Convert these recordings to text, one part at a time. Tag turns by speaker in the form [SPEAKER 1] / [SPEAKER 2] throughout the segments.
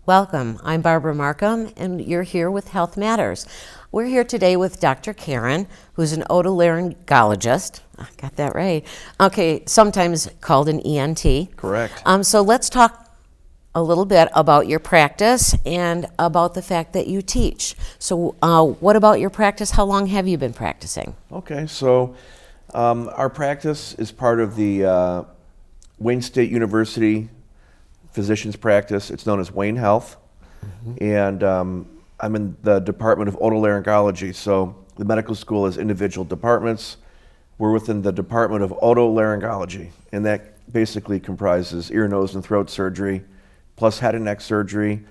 [SPEAKER 1] Welcome. I'm Barbara Marcum, and you're here with Health Matters. We're here today with Dr. Carron, who's an otolaryngologist. I got that right. Okay, sometimes called an ENT.
[SPEAKER 2] Correct.
[SPEAKER 1] So let's talk a little bit about your practice and about the fact that you teach. So what about your practice? How long have you been practicing?
[SPEAKER 2] Okay, so our practice is part of the Wayne State University physician's practice. It's known as Wayne Health. And I'm in the Department of Otolaryngology. So the medical school has individual departments. We're within the Department of Otolaryngology, and that basically comprises ear, nose, and throat surgery, plus head and neck surgery,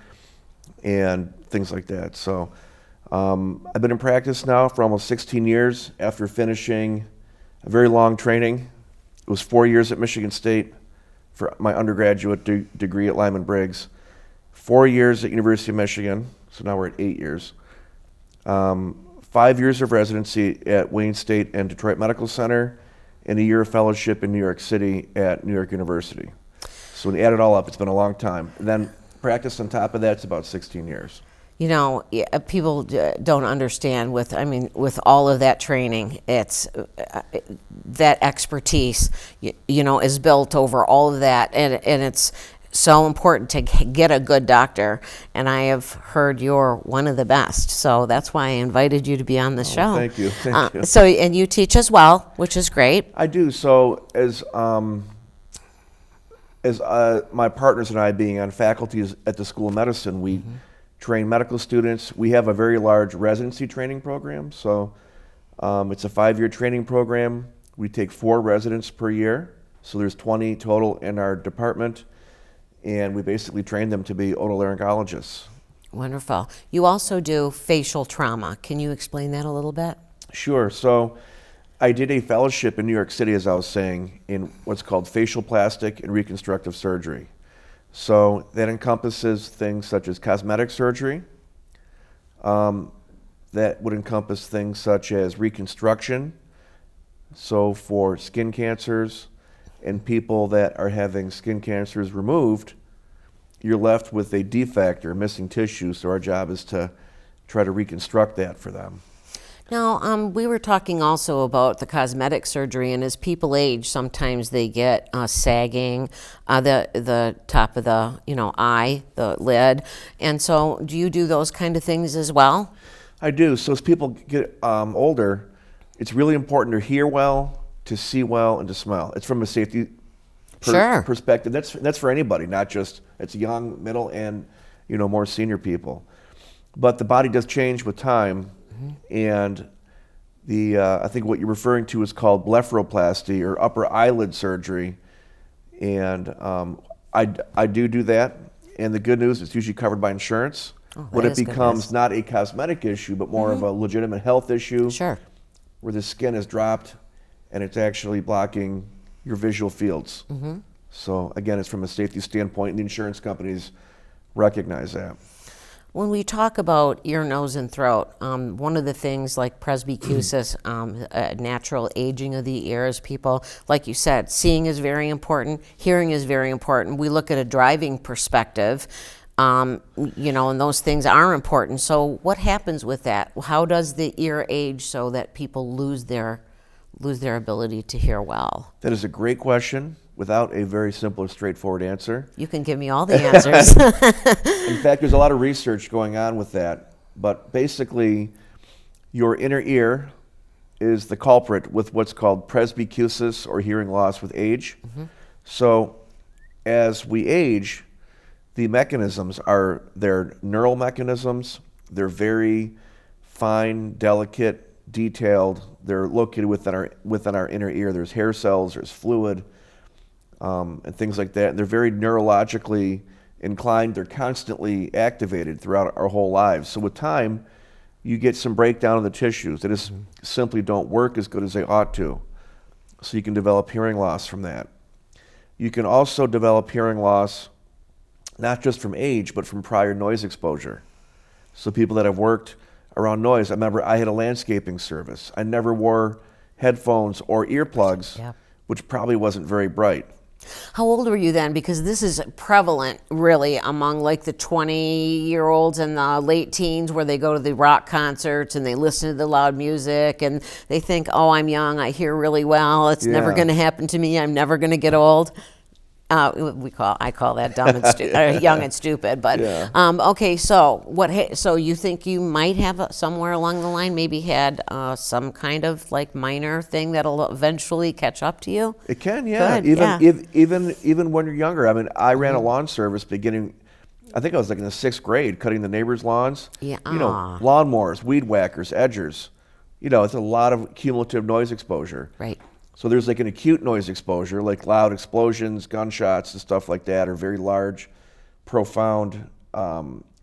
[SPEAKER 2] and things like that. So I've been in practice now for almost 16 years after finishing a very long training. It was 4 years at Michigan State for my undergraduate degree at Lyman Briggs, 4 years at University of Michigan, so now we're at 8 years. 5 years of residency at Wayne State and Detroit Medical Center, and a year of fellowship in New York City at New York University. So when you add it all up, it's been a long time. And then practice on top of that, it's about 16 years.
[SPEAKER 1] You know, people don't understand with all of that training, it's that expertise, is built over all of that, and it's so important to get a good doctor, and I have heard you're one of the best, so that's why I invited you to be on the show.
[SPEAKER 2] Thank you, thank you.
[SPEAKER 1] So, and you teach as well, which is great.
[SPEAKER 2] I do. So as my partners and I being on faculty at the School of Medicine, we train medical students. We have a very large residency training program. So it's a 5-year training program. We take 4 residents per year. So there's 20 total in our department. And we basically train them to be otolaryngologists.
[SPEAKER 1] Wonderful. You also do facial trauma. Can you explain that a little bit?
[SPEAKER 2] Sure. So I did a fellowship in New York City, as I was saying, in what's called facial plastic and reconstructive surgery. So that encompasses things such as cosmetic surgery. That would encompass things such as reconstruction. So for skin cancers and people that are having skin cancers removed, you're left with a defect or missing tissue. So our job is to try to reconstruct that for them.
[SPEAKER 1] Now, we were talking also about the cosmetic surgery, and as people age, sometimes they get sagging, the top of the eye, the lid, and so do you do those kind of things as well?
[SPEAKER 2] I do. So as people get older, it's really important to hear well, to see well, and to smell. It's from a safety perspective. That's for anybody, not just it's young, middle, and more senior people. But the body does change with time. And I think what you're referring to is called blepharoplasty or upper eyelid surgery. And I do that. And the good news, it's usually covered by insurance. When it becomes not a cosmetic issue, but more of a legitimate health issue, where the skin is dropped and it's actually blocking your visual fields. So again, it's from a safety standpoint, and the insurance companies recognize that.
[SPEAKER 1] When we talk about ear, nose, and throat, one of the things like presbycusis, natural aging of the ears, people, like you said, seeing is very important, hearing is very important. We look at a driving perspective, and those things are important. So what happens with that? How does the ear age so that people lose their ability to hear well?
[SPEAKER 2] That is a great question without a very simple or straightforward answer.
[SPEAKER 1] You can give me all the answers.
[SPEAKER 2] In fact, there's a lot of research going on with that. But basically, your inner ear is the culprit with what's called presbycusis or hearing loss with age. So as we age, the mechanisms are their neural mechanisms. They're very fine, delicate, detailed. They're located within our inner ear. There's hair cells, there's fluid, and things like that. And they're very neurologically inclined. They're constantly activated throughout our whole lives. So with time, you get some breakdown of the tissues. They just simply don't work as good as they ought to. So you can develop hearing loss from that. You can also develop hearing loss not just from age, but from prior noise exposure. So people that have worked around noise, I remember I had a landscaping service. I never wore headphones or earplugs, which probably wasn't very bright.
[SPEAKER 1] How old were you then? Because this is prevalent, really, among like the 20-year-olds and the late teens, where they go to the rock concerts and they listen to the loud music and they think, "Oh, I'm young. I hear really well. It's never
[SPEAKER 2] Yeah.
[SPEAKER 1] going to happen to me. I'm never going to get old." I call that dumb and young and stupid. But
[SPEAKER 2] Yeah.
[SPEAKER 1] okay, so so you think you might have somewhere along the line maybe had some kind of like minor thing that'll eventually catch up to you?
[SPEAKER 2] It can, yeah.
[SPEAKER 1] Good, yeah.
[SPEAKER 2] Even when you're younger. I mean, I ran a lawn service beginning. I think I was like in the 6th grade, cutting the neighbors' lawns.
[SPEAKER 1] Yeah.
[SPEAKER 2] You know, lawnmowers, weed whackers, edgers. You know, it's a lot of cumulative noise exposure.
[SPEAKER 1] Right.
[SPEAKER 2] So there's like an acute noise exposure, like loud explosions, gunshots, and stuff like that, or very large, profound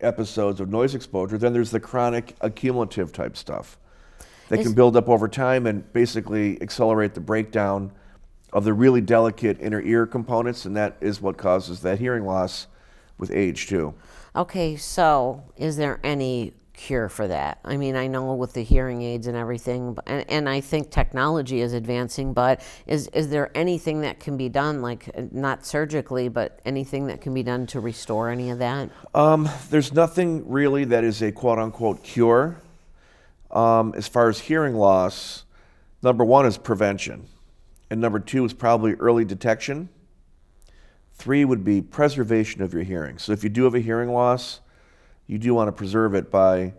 [SPEAKER 2] episodes of noise exposure. Then there's the chronic accumulative type stuff that can build up over time and basically accelerate the breakdown of the really delicate inner ear components, and that is what causes that hearing loss with age too.
[SPEAKER 1] Okay, so is there any cure for that? I mean, I know with the hearing aids and everything, and I think technology is advancing, but is there anything that can be done, like not surgically, but anything that can be done to restore any of that?
[SPEAKER 2] There's nothing really that is a quote-unquote cure. As far as hearing loss, number 1 is prevention, and number 2 is probably early detection. 3 would be preservation of your hearing. So if you do have a hearing loss, you do want to preserve it by,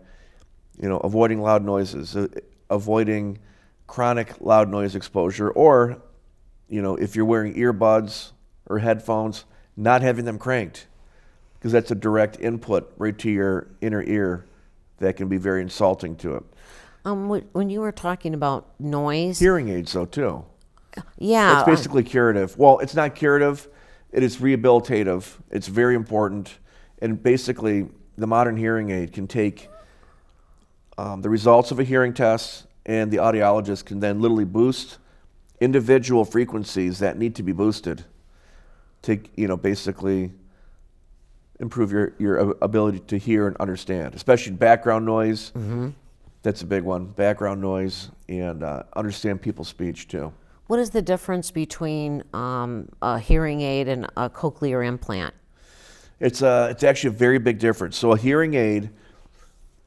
[SPEAKER 2] avoiding loud noises, avoiding chronic loud noise exposure, or, if you're wearing earbuds or headphones, not having them cranked, because that's a direct input right to your inner ear that can be very insulting to it.
[SPEAKER 1] When you were talking about noise,
[SPEAKER 2] Hearing aids, though, too.
[SPEAKER 1] yeah,
[SPEAKER 2] It's basically curative. Well, it's not curative. It is rehabilitative. It's very important. And basically, the modern hearing aid can take the results of a hearing test, and the audiologist can then literally boost individual frequencies that need to be boosted to, basically improve your ability to hear and understand, especially background noise. Mm-hmm. That's a big one, background noise, and understand people's speech, too.
[SPEAKER 1] what is the difference between a hearing aid and a cochlear implant?
[SPEAKER 2] It's actually a very big difference. So a hearing aid,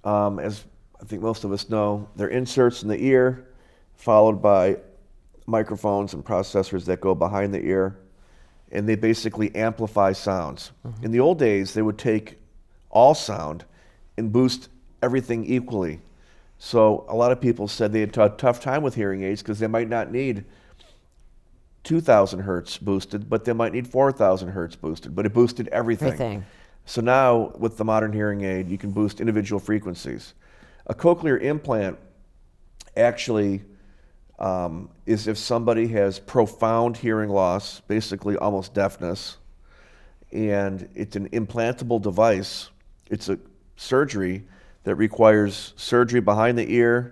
[SPEAKER 2] as I think most of us know, they're inserts in the ear, followed by microphones and processors that go behind the ear, and they basically amplify sounds. Mm-hmm. In the old days, they would take all sound and boost everything equally. So a lot of people said they had a tough time with hearing aids because they might not need 2,000 hertz boosted, but they might need 4,000 hertz boosted, but it boosted everything. So now with the modern hearing aid, you can boost individual frequencies. A cochlear implant actually is if somebody has profound hearing loss, basically almost deafness, and it's an implantable device. It's a surgery that requires surgery behind the ear,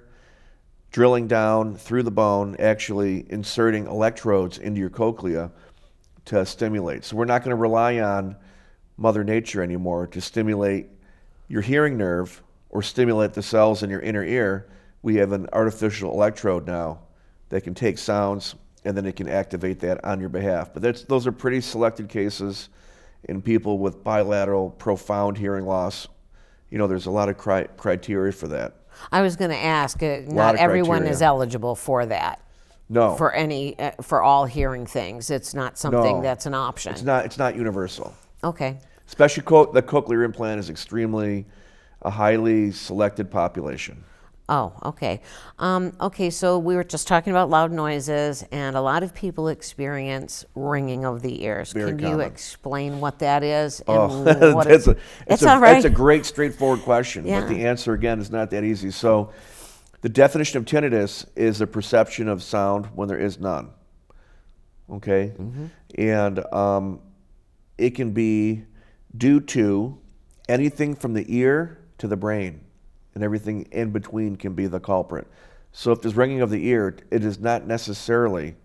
[SPEAKER 2] drilling down through the bone, actually inserting electrodes into your cochlea to stimulate. So we're not going to rely on Mother Nature anymore to stimulate your hearing nerve or stimulate the cells in your inner ear. We have an artificial electrode now that can take sounds and then it can activate that on your behalf. But those are pretty selected cases in people with bilateral profound hearing loss. There's a lot of criteria for that.
[SPEAKER 1] I was going to ask, not everyone is eligible for that.
[SPEAKER 2] No.
[SPEAKER 1] For all hearing things. It's not something that's an option.
[SPEAKER 2] It's not universal.
[SPEAKER 1] Okay.
[SPEAKER 2] Especially the cochlear implant is extremely a highly selected population.
[SPEAKER 1] Oh, okay. Okay, so we were just talking about loud noises, and a lot of people experience ringing of the ears.
[SPEAKER 2] Very
[SPEAKER 1] Can
[SPEAKER 2] common.
[SPEAKER 1] you explain what that is? And
[SPEAKER 2] Oh,
[SPEAKER 1] what
[SPEAKER 2] it's
[SPEAKER 1] all right.
[SPEAKER 2] That's a great, straightforward question,
[SPEAKER 1] Yeah.
[SPEAKER 2] but the answer, again, is not that easy. So the definition of tinnitus is a perception of sound when there is none. Okay? Mm-hmm. And it can be due to anything from the ear to the brain, and everything in between can be the culprit. So if there's ringing of the ear, it is not necessarily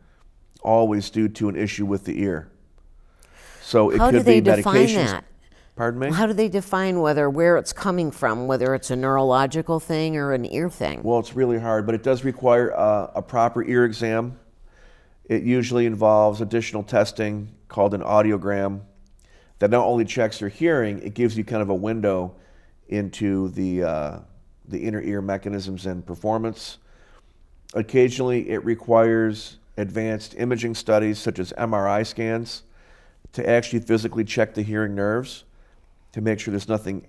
[SPEAKER 2] always due to an issue with the ear. So it
[SPEAKER 1] How
[SPEAKER 2] could
[SPEAKER 1] do they
[SPEAKER 2] be
[SPEAKER 1] define
[SPEAKER 2] medications.
[SPEAKER 1] that?
[SPEAKER 2] Pardon me?
[SPEAKER 1] How do they define where it's coming from, whether it's a neurological thing or an ear thing?
[SPEAKER 2] Well, it's really hard, but it does require a proper ear exam. It usually involves additional testing called an audiogram that not only checks your hearing, it gives you kind of a window into the inner ear mechanisms and performance. Occasionally, it requires advanced imaging studies such as MRI scans to actually physically check the hearing nerves to make sure there's nothing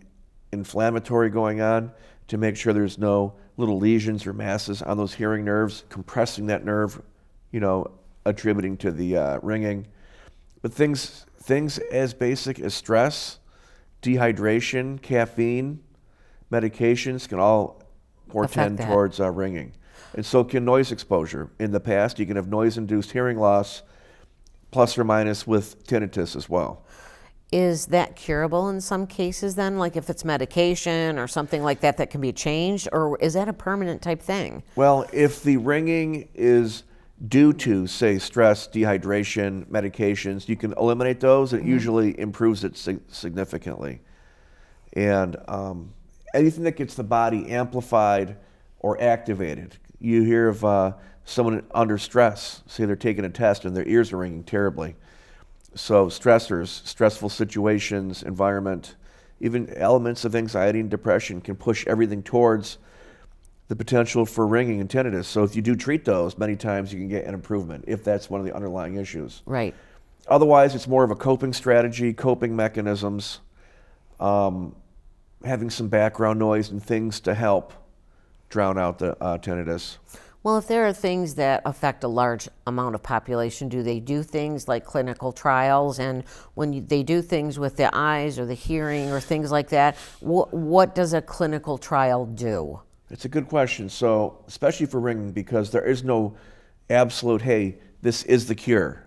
[SPEAKER 2] inflammatory going on, to make sure there's no little lesions or masses on those hearing nerves, compressing that nerve, attributing to the ringing. But things as basic as stress, dehydration, caffeine, medications can all portend towards ringing. And so can noise exposure. In the past, you can have noise-induced hearing loss, plus or minus with tinnitus as well.
[SPEAKER 1] Is that curable in some cases then? Like if it's medication or something like that that can be changed? Or is that a permanent type thing?
[SPEAKER 2] Well, if the ringing is due to, say, stress, dehydration, medications, you can eliminate those. It usually improves it significantly. And anything that gets the body amplified or activated. You hear of someone under stress, say they're taking a test and their ears are ringing terribly. So stressors, stressful situations, environment, even elements of anxiety and depression can push everything towards the potential for ringing and tinnitus. So if you do treat those, many times you can get an improvement if that's one of the underlying issues.
[SPEAKER 1] Right.
[SPEAKER 2] Otherwise, it's more of a coping strategy, coping mechanisms, having some background noise and things to help drown out the tinnitus.
[SPEAKER 1] Well, if there are things that affect a large amount of population, do they do things like clinical trials? And when they do things with the eyes or the hearing or things like that, what does a clinical trial do?
[SPEAKER 2] It's a good question. So, especially for ringing, because there is no absolute, hey, this is the cure,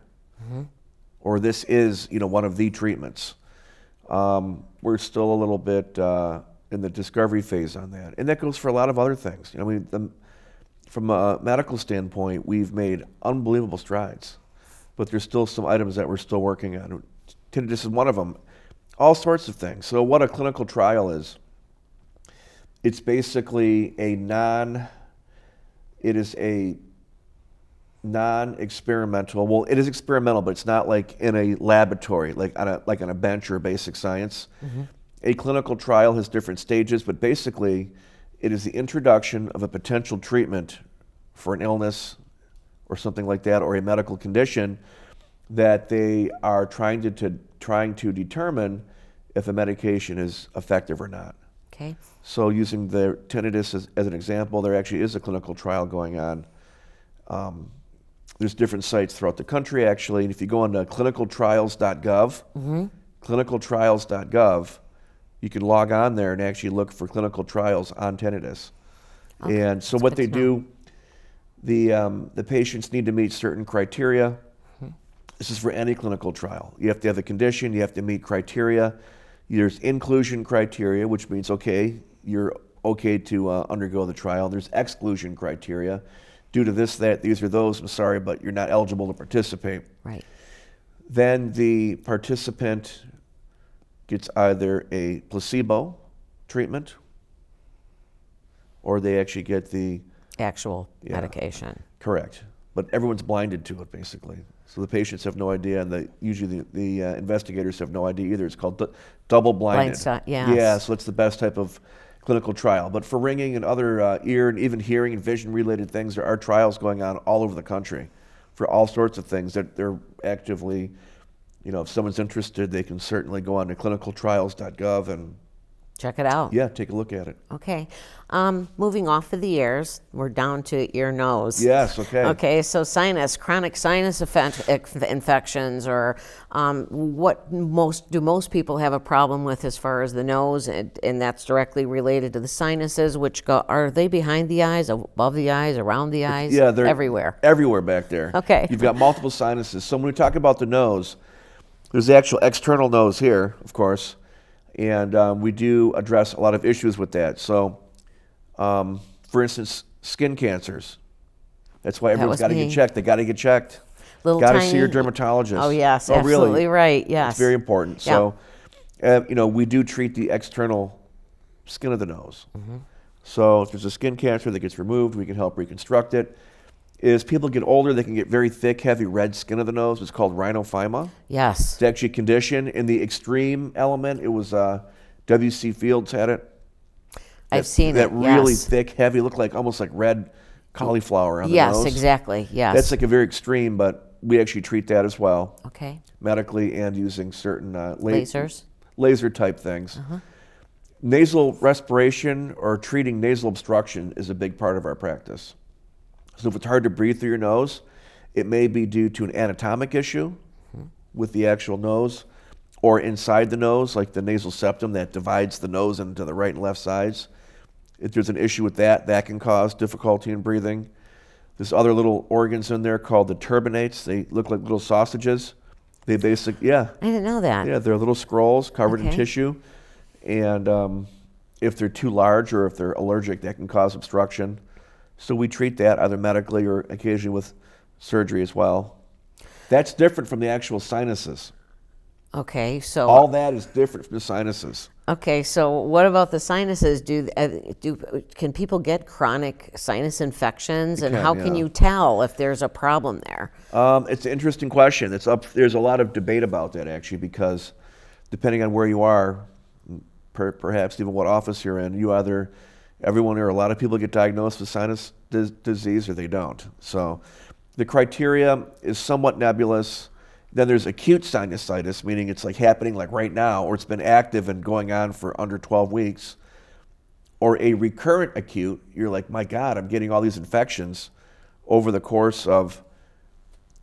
[SPEAKER 2] or this is, one of the treatments. We're still a little bit in the discovery phase on that, and that goes for a lot of other things. From a medical standpoint, we've made unbelievable strides, but there's still some items that we're still working on. Tinnitus is one of them. All sorts of things. So, what a clinical trial is? It's basically a non-experimental. Well, it is experimental, but it's not like in a laboratory, like on a bench or basic science. A clinical trial has different stages, but basically, it is the introduction of a potential treatment for an illness or something like that, or a medical condition that they are trying to determine if a medication is effective or not.
[SPEAKER 1] Okay.
[SPEAKER 2] So using the tinnitus as an example, there actually is a clinical trial going on. There's different sites throughout the country, actually. And if you go on to clinicaltrials.gov, clinicaltrials.gov, you can log on there and actually look for clinical trials on tinnitus.
[SPEAKER 1] Okay.
[SPEAKER 2] And so what they do, the patients need to meet certain criteria. This is for any clinical trial. You have to have a condition, you have to meet criteria. There's inclusion criteria, which means, okay, you're okay to undergo the trial. There's exclusion criteria. Due to this, that, these are those, I'm sorry, but you're not eligible to participate.
[SPEAKER 1] Right.
[SPEAKER 2] Then the participant gets either a placebo treatment or they actually get the
[SPEAKER 1] Actual medication.
[SPEAKER 2] Correct. But everyone's blinded to it, basically. So the patients have no idea, and usually the investigators have no idea either. It's called double-blinded. Yeah, so it's the best type of clinical trial. But for ringing and other ear and even hearing and vision-related things, there are trials going on all over the country for all sorts of things that they're actively, if someone's interested, they can certainly go on to clinicaltrials.gov and
[SPEAKER 1] check it out.
[SPEAKER 2] Yeah, take a look at it.
[SPEAKER 1] Okay. Moving off of the ears, we're down to ear, nose.
[SPEAKER 2] Yes, okay.
[SPEAKER 1] Okay, so sinus, chronic sinus infections, or what most people have a problem with as far as the nose, and that's directly related to the sinuses, which are they behind the eyes, above the eyes, around the eyes?
[SPEAKER 2] Yeah, they're
[SPEAKER 1] everywhere.
[SPEAKER 2] Everywhere back there.
[SPEAKER 1] Okay.
[SPEAKER 2] You've got multiple sinuses. So when we talk about the nose, there's the actual external nose here, of course. And we do address a lot of issues with that. So, for instance, skin cancers. That's why everyone's got to get checked. They got to get checked. Got to see your dermatologist.
[SPEAKER 1] Oh, yes, absolutely right. Yes.
[SPEAKER 2] It's very important.
[SPEAKER 1] Yeah.
[SPEAKER 2] So, we do treat the external skin of the nose. So if there's a skin cancer that gets removed, we can help reconstruct it. is people get older, they can get very thick, heavy red skin of the nose. It's called rhinophyma.
[SPEAKER 1] Yes.
[SPEAKER 2] It's actually a condition. In the extreme element, it was W.C. Fields had it.
[SPEAKER 1] I've seen
[SPEAKER 2] that
[SPEAKER 1] it,
[SPEAKER 2] really
[SPEAKER 1] yes.
[SPEAKER 2] thick, heavy, looked like almost like red cauliflower on the
[SPEAKER 1] Yes,
[SPEAKER 2] nose.
[SPEAKER 1] exactly, yes.
[SPEAKER 2] That's like a very extreme, but we actually treat that as well.
[SPEAKER 1] Okay.
[SPEAKER 2] Medically and using certain
[SPEAKER 1] Lasers?
[SPEAKER 2] laser type things. Nasal respiration or treating nasal obstruction is a big part of our practice. So if it's hard to breathe through your nose, it may be due to an anatomic issue with the actual nose, or inside the nose, like the nasal septum that divides the nose into the right and left sides. If there's an issue with that, that can cause difficulty in breathing. There's other little organs in there called the turbinates. They look like little sausages. They basically,
[SPEAKER 1] I didn't know that.
[SPEAKER 2] yeah, they're little scrolls covered in
[SPEAKER 1] Okay.
[SPEAKER 2] tissue. And if they're too large or if they're allergic, that can cause obstruction. So we treat that either medically or occasionally with surgery as well. That's different from the actual sinuses.
[SPEAKER 1] Okay, so
[SPEAKER 2] All that is different from the sinuses.
[SPEAKER 1] okay, so what about the sinuses? Can people get chronic sinus infections, and
[SPEAKER 2] can,
[SPEAKER 1] how can
[SPEAKER 2] yeah.
[SPEAKER 1] you tell if there's a problem there?
[SPEAKER 2] It's an interesting question. There's a lot of debate about that actually, because depending on where you are, perhaps even what office you're in, everyone or a lot of people get diagnosed with sinus disease or they don't. So the criteria is somewhat nebulous. Then there's acute sinusitis, meaning it's like happening like right now, or it's been active and going on for under 12 weeks. Or a recurrent acute, you're like, my God, I'm getting all these infections over the course of,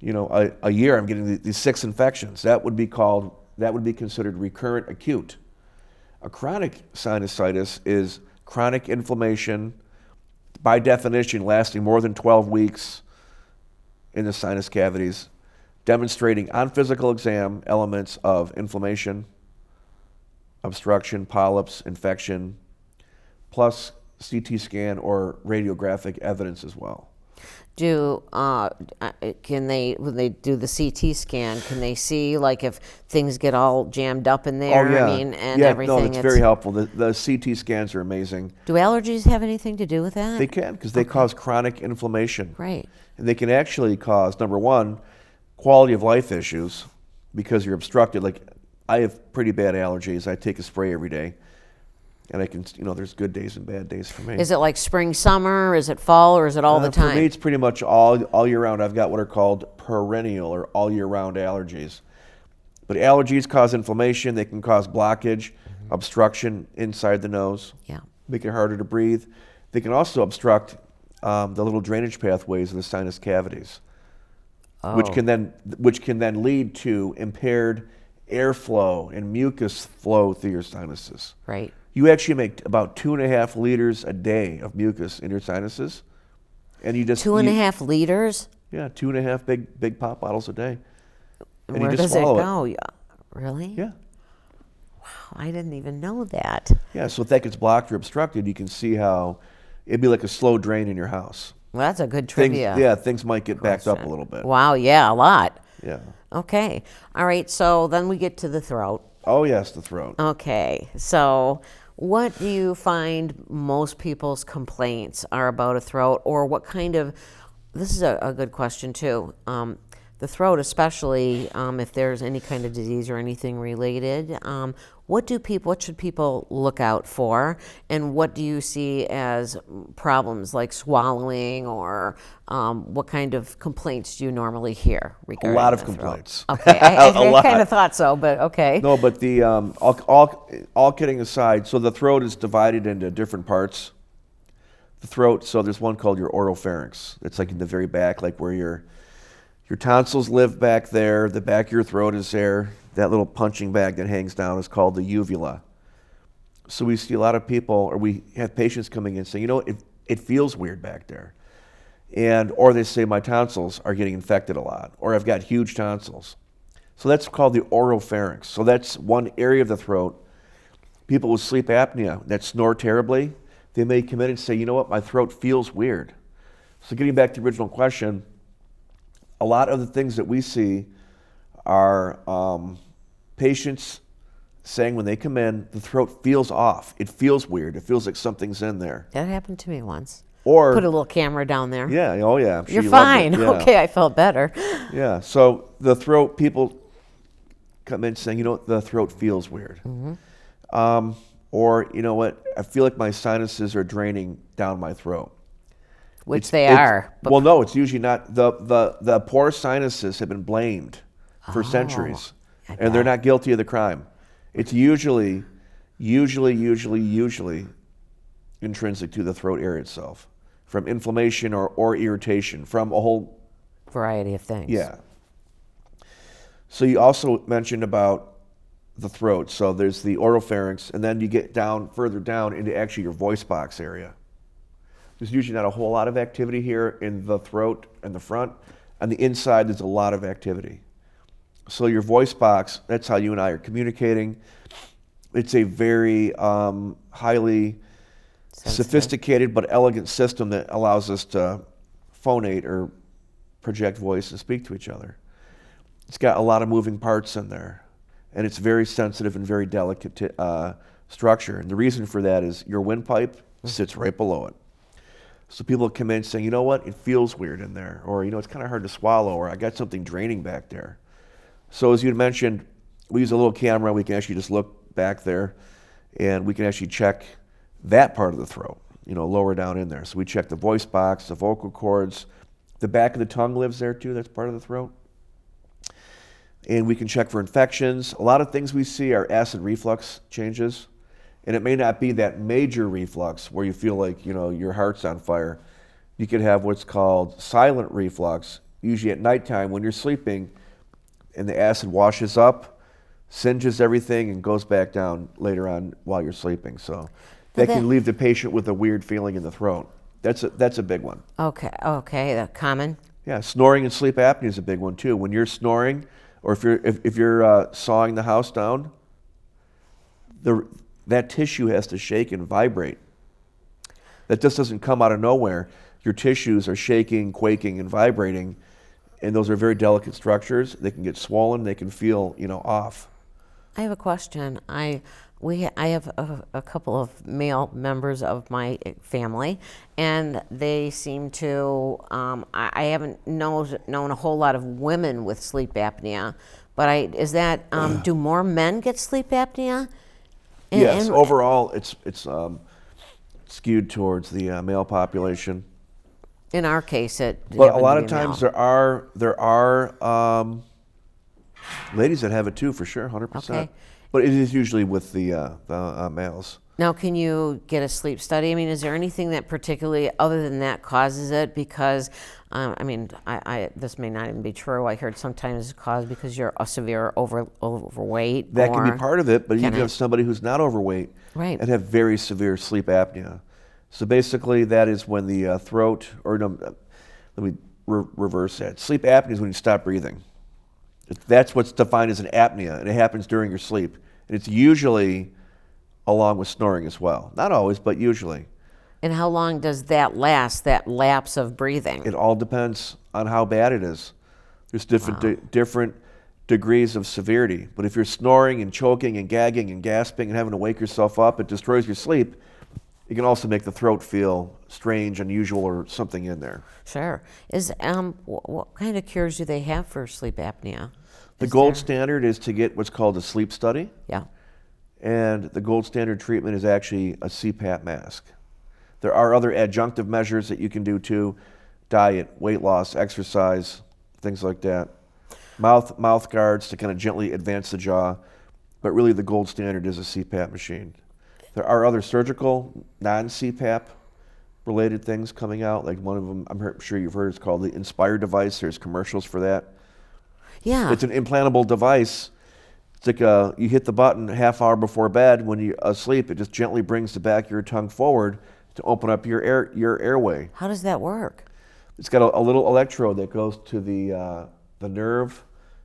[SPEAKER 2] a year. I'm getting these 6 infections. That would be considered recurrent acute. A chronic sinusitis is chronic inflammation, by definition lasting more than 12 weeks in the sinus cavities, demonstrating on physical exam elements of inflammation, obstruction, polyps, infection, plus CT scan or radiographic evidence as well.
[SPEAKER 1] When they do the CT scan, can they see like if things get all jammed up in there?
[SPEAKER 2] Oh, yeah.
[SPEAKER 1] And
[SPEAKER 2] yeah,
[SPEAKER 1] everything.
[SPEAKER 2] No, it's very helpful. The CT scans are amazing.
[SPEAKER 1] Do allergies have anything to do with that?
[SPEAKER 2] They can, because they cause chronic inflammation.
[SPEAKER 1] Right.
[SPEAKER 2] And they can actually cause, number one, quality of life issues because you're obstructed. Like, I have pretty bad allergies. I take a spray every day. And I can, there's good days and bad days for me.
[SPEAKER 1] Is it like spring, summer? Is it fall, or is it all the time?
[SPEAKER 2] For me, it's pretty much all year round. I've got what are called perennial or all year round allergies. But allergies cause inflammation. They can cause blockage, obstruction inside the nose.
[SPEAKER 1] Yeah.
[SPEAKER 2] Make it harder to breathe. They can also obstruct the little drainage pathways of the sinus cavities, which can then lead to impaired airflow and mucus flow through your sinuses.
[SPEAKER 1] Right.
[SPEAKER 2] You actually make about 2.5 liters a day of mucus in your sinuses, and you just
[SPEAKER 1] 2.5 liters.
[SPEAKER 2] Yeah, 2.5 big pop bottles a day. And
[SPEAKER 1] Where
[SPEAKER 2] you just
[SPEAKER 1] does it
[SPEAKER 2] swallow
[SPEAKER 1] go? Yeah. Really?
[SPEAKER 2] Yeah.
[SPEAKER 1] Wow, I didn't even know that.
[SPEAKER 2] Yeah, so if that gets blocked or obstructed, you can see how it'd be like a slow drain in your house.
[SPEAKER 1] Well, that's a good trivia.
[SPEAKER 2] Things might get backed up a little bit.
[SPEAKER 1] Wow, yeah, a lot.
[SPEAKER 2] Yeah.
[SPEAKER 1] Okay. All right, so then we get to the throat.
[SPEAKER 2] Oh, yes, the throat.
[SPEAKER 1] Okay, so what do you find most people's complaints are about a throat, or what kind of, this is a good question too, the throat especially, if there's any kind of disease or anything related, what should people look out for, and what do you see as problems like swallowing, or what kind of complaints do you normally hear regarding
[SPEAKER 2] A lot of
[SPEAKER 1] the throat?
[SPEAKER 2] complaints.
[SPEAKER 1] Okay, I
[SPEAKER 2] A lot.
[SPEAKER 1] kind of thought so, but okay.
[SPEAKER 2] No, but the all kidding aside, so the throat is divided into different parts. The throat, so there's one called your oropharynx. It's like in the very back, like where your tonsils live back there. The back of your throat is there. That little punching bag that hangs down is called the uvula. So we see a lot of people, or we have patients coming in saying, it feels weird back there. Or they say my tonsils are getting infected a lot, or I've got huge tonsils. So that's called the oropharynx. So that's one area of the throat. People with sleep apnea that snore terribly, they may come in and say, my throat feels weird. So getting back to the original question, a lot of the things that we see are patients saying when they come in, the throat feels off. It feels weird. It feels like something's in there.
[SPEAKER 1] That happened to me once.
[SPEAKER 2] Or
[SPEAKER 1] Put a little camera down there.
[SPEAKER 2] yeah, oh yeah, I'm sure
[SPEAKER 1] You're
[SPEAKER 2] you loved
[SPEAKER 1] fine.
[SPEAKER 2] it. Yeah.
[SPEAKER 1] Okay, I felt better.
[SPEAKER 2] Yeah. So the throat, people come in saying, the throat feels weird. Or, you know what, I feel like my sinuses are draining down my throat.
[SPEAKER 1] Which they are. But
[SPEAKER 2] Well, no, it's usually not. The poor sinuses have been blamed for centuries,
[SPEAKER 1] I
[SPEAKER 2] and they're
[SPEAKER 1] bet.
[SPEAKER 2] not guilty of the crime. It's usually intrinsic to the throat area itself, from inflammation or irritation, from a whole,
[SPEAKER 1] variety of things.
[SPEAKER 2] yeah. So you also mentioned about the throat. So there's the oropharynx, and then you get further down into actually your voice box area. There's usually not a whole lot of activity here in the throat and the front. On the inside, there's a lot of activity. So your voice box, that's how you and I are communicating. It's a very highly sophisticated but elegant system that allows us to phonate or project voice and speak to each other. It's got a lot of moving parts in there, and it's very sensitive and very delicate structure. And the reason for that is your windpipe sits right below it. So people come in saying, you know what, it feels weird in there, or it's kind of hard to swallow, or I got something draining back there. So as you mentioned, we use a little camera. We can actually just look back there, and we can actually check that part of the throat, lower down in there. So we check the voice box, the vocal cords, the back of the tongue lives there too. That's part of the throat. And we can check for infections. A lot of things we see are acid reflux changes. And it may not be that major reflux where you feel like, your heart's on fire. You could have what's called silent reflux, usually at nighttime when you're sleeping, and the acid washes up, singes everything, and goes back down later on while you're sleeping. So that can leave the patient with a weird feeling in the throat. That's a big one.
[SPEAKER 1] Okay, common.
[SPEAKER 2] Yeah, snoring and sleep apnea is a big one too. When you're snoring, or if you're sawing the house down, that tissue has to shake and vibrate. That just doesn't come out of nowhere. Your tissues are shaking, quaking, and vibrating, and those are very delicate structures. They can get swollen. They can feel, off.
[SPEAKER 1] I have a question. I have a couple of male members of my family, and they seem to. I haven't known a whole lot of women with sleep apnea, but do more men get sleep apnea?
[SPEAKER 2] Yes, overall, it's skewed towards the male population.
[SPEAKER 1] In our case,
[SPEAKER 2] but a lot of times there are ladies that have it too, for sure, 100%.
[SPEAKER 1] Okay.
[SPEAKER 2] But it is usually with the males.
[SPEAKER 1] Now, can you get a sleep study? I mean, is there anything that particularly, other than that, causes it? Because, this may not even be true. I heard sometimes it's caused because you're a severe overweight.
[SPEAKER 2] That can be part of it, but you can
[SPEAKER 1] can
[SPEAKER 2] have somebody who's not overweight
[SPEAKER 1] Right.
[SPEAKER 2] and have very severe sleep apnea. So basically, that is when the throat, or no, let me reverse that. Sleep apnea is when you stop breathing. That's what's defined as an apnea, and it happens during your sleep. And it's usually along with snoring as well. Not always, but usually.
[SPEAKER 1] And how long does that last, that lapse of breathing?
[SPEAKER 2] It all depends on how bad it is. There's different degrees of severity. But if you're snoring and choking and gagging and gasping and having to wake yourself up, it destroys your sleep. It can also make the throat feel strange, unusual, or something in there.
[SPEAKER 1] Sure. What kind of cures do they have for sleep apnea?
[SPEAKER 2] The gold standard is to get what's called a sleep study.
[SPEAKER 1] Yeah.
[SPEAKER 2] And the gold standard treatment is actually a CPAP mask. There are other adjunctive measures that you can do too: diet, weight loss, exercise, things like that. Mouth guards to kind of gently advance the jaw. But really the gold standard is a CPAP machine. There are other surgical, non-CPAP related things coming out. Like one of them, I'm sure you've heard, it's called the Inspire device. There's commercials for that.
[SPEAKER 1] Yeah.
[SPEAKER 2] It's an implantable device. It's like you hit the button half hour before bed when you're asleep. It just gently brings the back of your tongue forward to open up your airway.
[SPEAKER 1] How does that work?
[SPEAKER 2] It's got a little electrode that goes to the nerve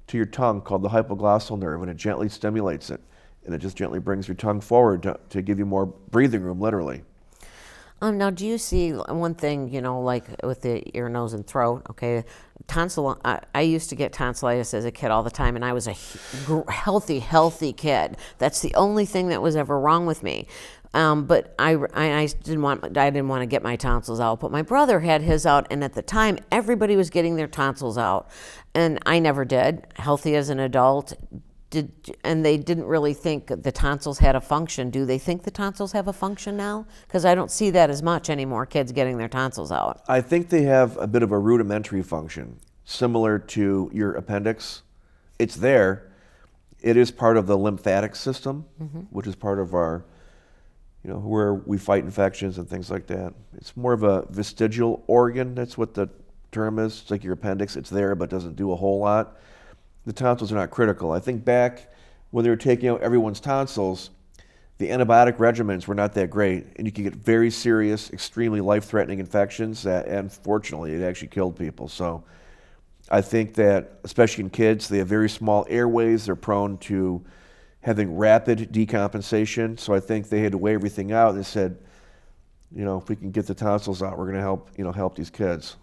[SPEAKER 2] to your tongue called the hypoglossal nerve, and it gently stimulates it. And it just gently brings your tongue forward to give you more breathing room, literally.
[SPEAKER 1] Now, do you see one thing, like with the ear, nose, and throat, okay, tonsil, I used to get tonsillitis as a kid all the time, and I was a healthy kid. That's the only thing that was ever wrong with me. But I didn't want to get my tonsils out. But my brother had his out, and at the time, everybody was getting their tonsils out, and I never did. Healthy as an adult, and they didn't really think the tonsils had a function. Do they think the tonsils have a function now? Because I don't see that as much anymore. Kids getting their tonsils out.
[SPEAKER 2] I think they have a bit of a rudimentary function, similar to your appendix. It's there. It is part of the lymphatic system, which is part of our, where we fight infections and things like that. It's more of a vestigial organ. That's what the term is. It's like your appendix. It's there, but doesn't do a whole lot. The tonsils are not critical. I think back when they were taking out everyone's tonsils, the antibiotic regimens were not that great, and you could get very serious, extremely life-threatening infections that, unfortunately, it actually killed people. So I think that, especially in kids, they have very small airways. They're prone to having rapid decompensation. So I think they had to weigh everything out. They said, if we can get the tonsils out, we're going to help these kids.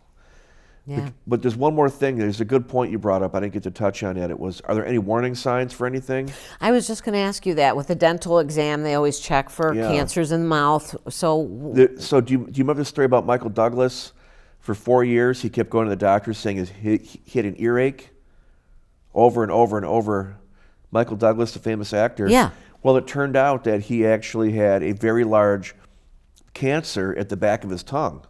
[SPEAKER 1] Yeah.
[SPEAKER 2] But there's one more thing. There's a good point you brought up. I didn't get to touch on yet. Are there any warning signs for anything?
[SPEAKER 1] I was just going to ask you that. With the dental exam, they always check for cancers in the mouth. So
[SPEAKER 2] do you remember the story about Michael Douglas? For 4 years, he kept going to the doctor saying he had an earache over and over and over. Michael Douglas, the famous actor.
[SPEAKER 1] Yeah.
[SPEAKER 2] Well, it turned out that he actually had a very large cancer at the back of his tongue.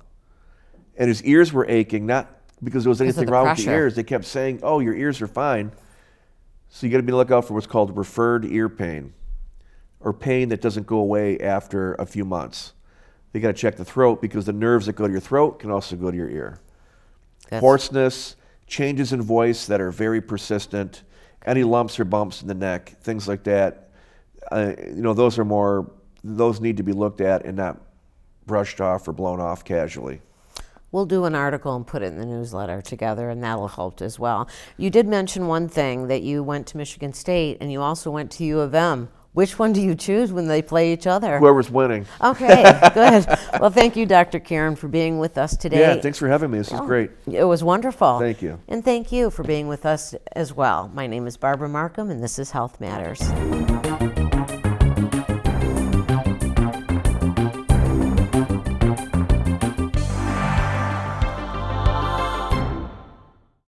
[SPEAKER 2] And his ears were aching, not because there was anything wrong with the ears. They kept saying, oh, your ears are fine. So you got to be on the lookout for what's called referred ear pain, or pain that doesn't go away after a few months. They got to check the throat, because the nerves that go to your throat can also go to your ear. Hoarseness, changes in voice that are very persistent, any lumps or bumps in the neck, things like that. Those need to be looked at and not brushed off or blown off casually.
[SPEAKER 1] We'll do an article and put it in the newsletter together, and that'll help as well. You did mention one thing, that you went to Michigan State, and you also went to U of M. Which one do you choose when they play each other?
[SPEAKER 2] Whoever's winning.
[SPEAKER 1] Okay, good. Well, thank you, Dr. Carron, for being with us today.
[SPEAKER 2] Yeah, thanks for having me. This is great.
[SPEAKER 1] It was wonderful.
[SPEAKER 2] Thank you.
[SPEAKER 1] And thank you for being with us as well. My name is Barbara Marcum, and this is Health Matters.